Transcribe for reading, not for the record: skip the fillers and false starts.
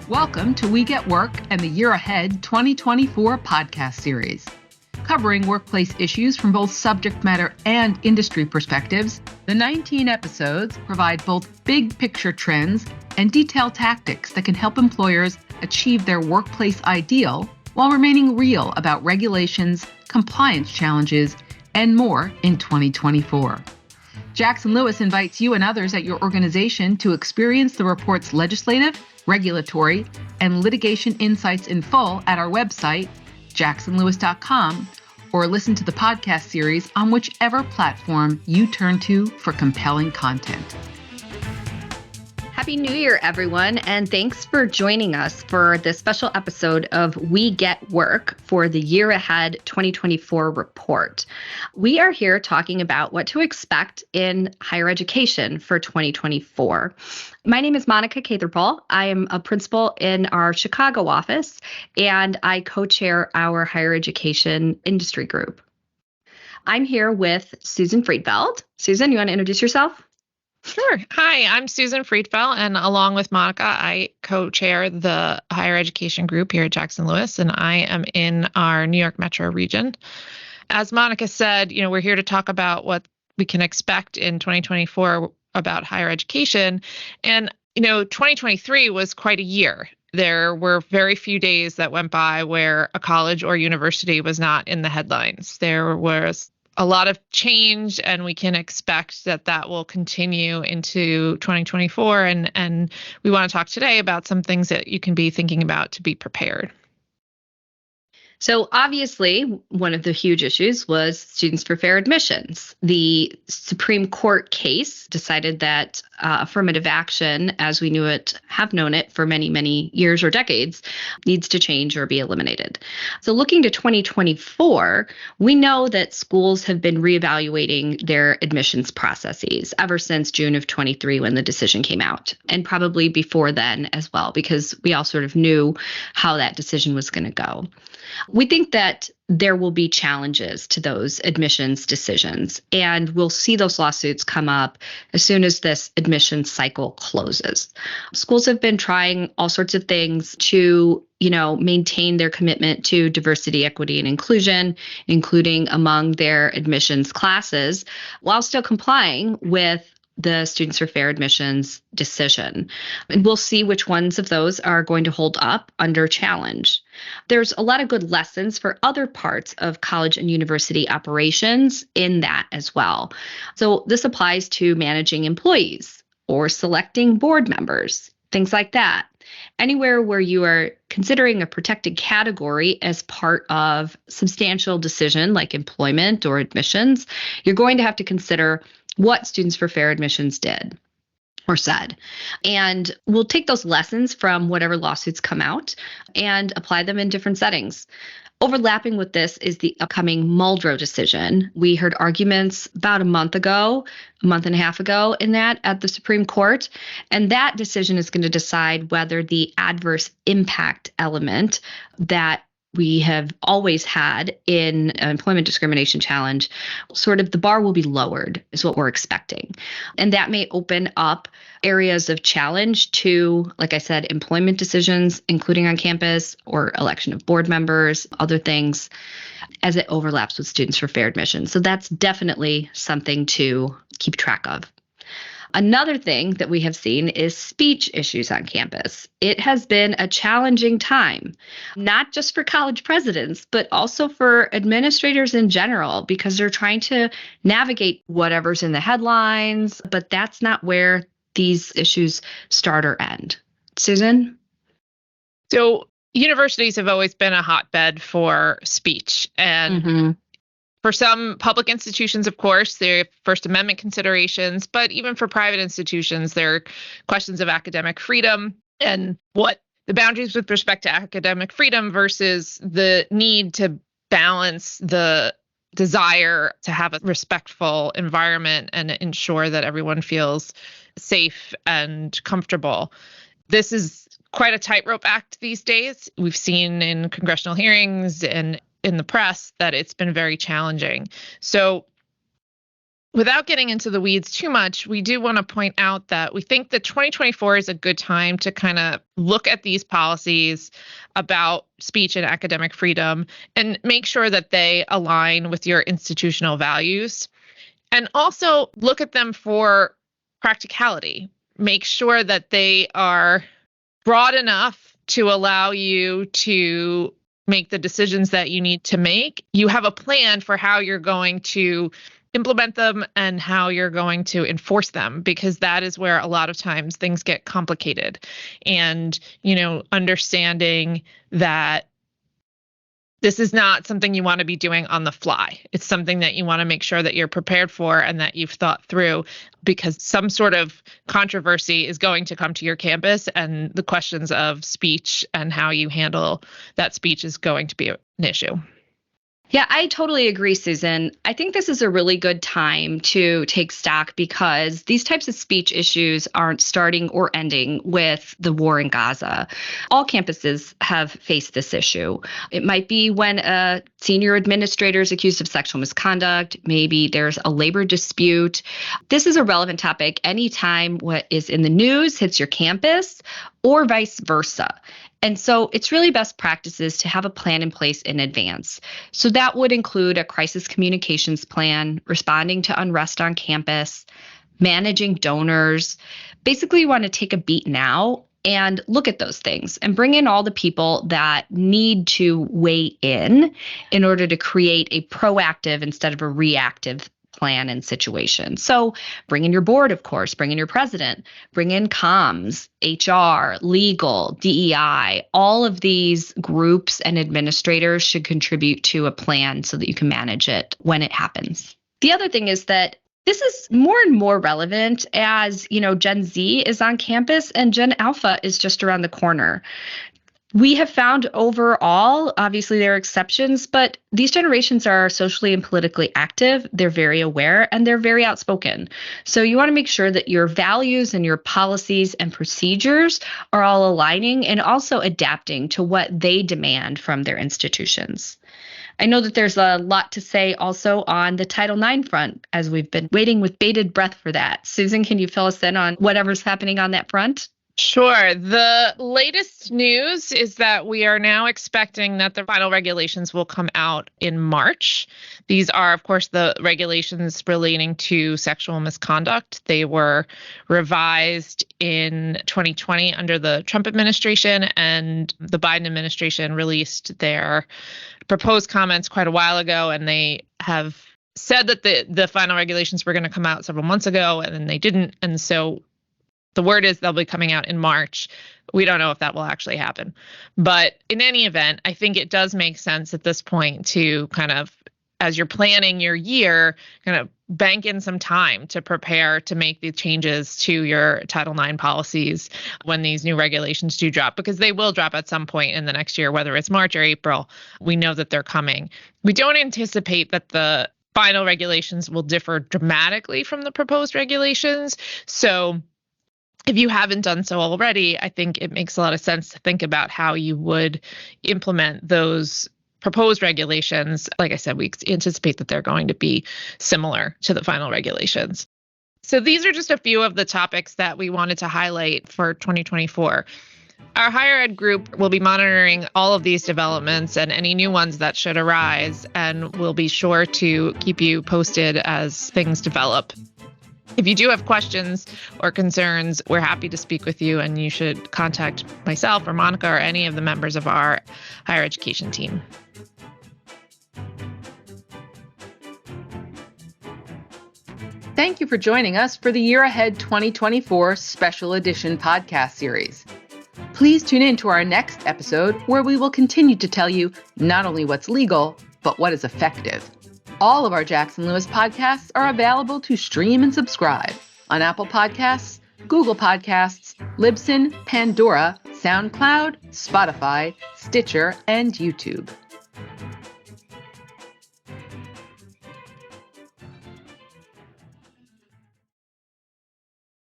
Welcome to We Get Work and the Year Ahead 2024 podcast series. Covering workplace issues from both subject matter and industry perspectives, the 19 episodes provide both big picture trends and detailed tactics that can help employers achieve their workplace ideal while remaining real about regulations, compliance challenges, and more in 2024. Jackson Lewis invites you and others at your organization to experience the report's legislative, regulatory, and litigation insights in full at our website, jacksonlewis.com, or listen to the podcast series on whichever platform you turn to for compelling content. Happy New Year, everyone, and thanks for joining us for this special episode of We Get Work for the Year Ahead 2024 report. We are here talking about what to expect in higher education for 2024. My name is Monica Khetarpal. I am a principal in our Chicago office, and I co-chair our higher education industry group. I'm here with Susan Friedfel. Susan, you want to introduce yourself? Sure. Hi, I'm Susan Friedfel, and along with Monica, I co-chair the higher education group here at Jackson Lewis, and I am in our New York Metro region. As Monica said, we're here to talk about what we can expect in 2024 about higher education. And, 2023 was quite a year. There were very few days that went by where a college or university was not in the headlines. There was a lot of change, and we can expect that will continue into 2024. And we want to talk today about some things that you can be thinking about to be prepared. So obviously, one of the huge issues was students for fair admissions. The Supreme Court case decided that affirmative action, as we have known it for many, many years or decades, needs to change or be eliminated. So looking to 2024, we know that schools have been reevaluating their admissions processes ever since June of 23 when the decision came out, and probably before then as well, because we all sort of knew how that decision was going to go. We think that there will be challenges to those admissions decisions, and we'll see those lawsuits come up as soon as this admissions cycle closes. Schools have been trying all sorts of things to, maintain their commitment to diversity, equity, and inclusion, including among their admissions classes, while still complying with the Students for Fair Admissions decision. And we'll see which ones of those are going to hold up under challenge. There's a lot of good lessons for other parts of college and university operations in that as well. So this applies to managing employees or selecting board members, things like that. Anywhere where you are considering a protected category as part of substantial decision like employment or admissions, you're going to have to consider what Students for Fair Admissions did or said. And we'll take those lessons from whatever lawsuits come out and apply them in different settings. Overlapping with this is the upcoming Muldrow decision. We heard arguments about a month and a half ago in that at the Supreme Court. And that decision is going to decide whether the adverse impact element that we have always had in an employment discrimination challenge, sort of the bar will be lowered is what we're expecting. And that may open up areas of challenge to, like I said, employment decisions, including on campus or election of board members, other things, as it overlaps with Students for Fair Admissions. So that's definitely something to keep track of. Another thing that we have seen is speech issues on campus. It has been a challenging time, not just for college presidents, but also for administrators in general, because they're trying to navigate whatever's in the headlines, but that's not where these issues start or end. Susan? So universities have always been a hotbed for speech, and for some public institutions, of course, there are First Amendment considerations, but even for private institutions, there are questions of academic freedom and what the boundaries with respect to academic freedom versus the need to balance the desire to have a respectful environment and ensure that everyone feels safe and comfortable. This is quite a tightrope act these days. We've seen in congressional hearings and in the press that it's been very challenging. So Without getting into the weeds too much, we do want to point out that we think that 2024 is a good time to kind of look at these policies about speech and academic freedom and make sure that they align with your institutional values. And also look at them for practicality. Make sure that they are broad enough to allow you to make the decisions that you need to make. You have a plan for how you're going to implement them and how you're going to enforce them, because that is where a lot of times things get complicated. And, understanding that this is not something you want to be doing on the fly. It's something that you want to make sure that you're prepared for and that you've thought through, because some sort of controversy is going to come to your campus, and the questions of speech and how you handle that speech is going to be an issue. Yeah, I totally agree, Susan. I think this is a really good time to take stock because these types of speech issues aren't starting or ending with the war in Gaza. All campuses have faced this issue. It might be when a senior administrator is accused of sexual misconduct. Maybe there's a labor dispute. This is a relevant topic anytime what is in the news hits your campus or vice versa. And so it's really best practices to have a plan in place in advance. So that would include a crisis communications plan, responding to unrest on campus, managing donors. Basically, you want to take a beat now and look at those things and bring in all the people that need to weigh in order to create a proactive instead of a reactive plan and situation. So bring in your board, of course, bring in your president, bring in comms, HR, legal, DEI. All of these groups and administrators should contribute to a plan so that you can manage it when it happens. The other thing is that this is more and more relevant as, Gen Z is on campus and Gen Alpha is just around the corner. We have found overall, obviously there are exceptions, but these generations are socially and politically active. They're very aware and they're very outspoken. So you want to make sure that your values and your policies and procedures are all aligning and also adapting to what they demand from their institutions. I know that there's a lot to say also on the Title IX front, as we've been waiting with bated breath for that. Susan, can you fill us in on whatever's happening on that front? Sure. The latest news is that we are now expecting that the final regulations will come out in March. These are, of course, the regulations relating to sexual misconduct. They were revised in 2020 under the Trump administration, and the Biden administration released their proposed comments quite a while ago, and they have said that the final regulations were going to come out several months ago, and then they didn't. And so the word is they'll be coming out in March. We don't know if that will actually happen. But in any event, I think it does make sense at this point to kind of, as you're planning your year, kind of bank in some time to prepare to make the changes to your Title IX policies when these new regulations do drop, because they will drop at some point in the next year, whether it's March or April. We know that they're coming. We don't anticipate that the final regulations will differ dramatically from the proposed regulations. So if you haven't done so already, I think it makes a lot of sense to think about how you would implement those proposed regulations. Like I said, we anticipate that they're going to be similar to the final regulations. So these are just a few of the topics that we wanted to highlight for 2024. Our higher ed group will be monitoring all of these developments and any new ones that should arise, and we'll be sure to keep you posted as things develop. If you do have questions or concerns, we're happy to speak with you, and you should contact myself or Monica or any of the members of our higher education team. Thank you for joining us for the Year Ahead 2024 Special Edition podcast series. Please tune in to our next episode, where we will continue to tell you not only what's legal, but what is effective. All of our Jackson Lewis podcasts are available to stream and subscribe on Apple Podcasts, Google Podcasts, Libsyn, Pandora, SoundCloud, Spotify, Stitcher, and YouTube.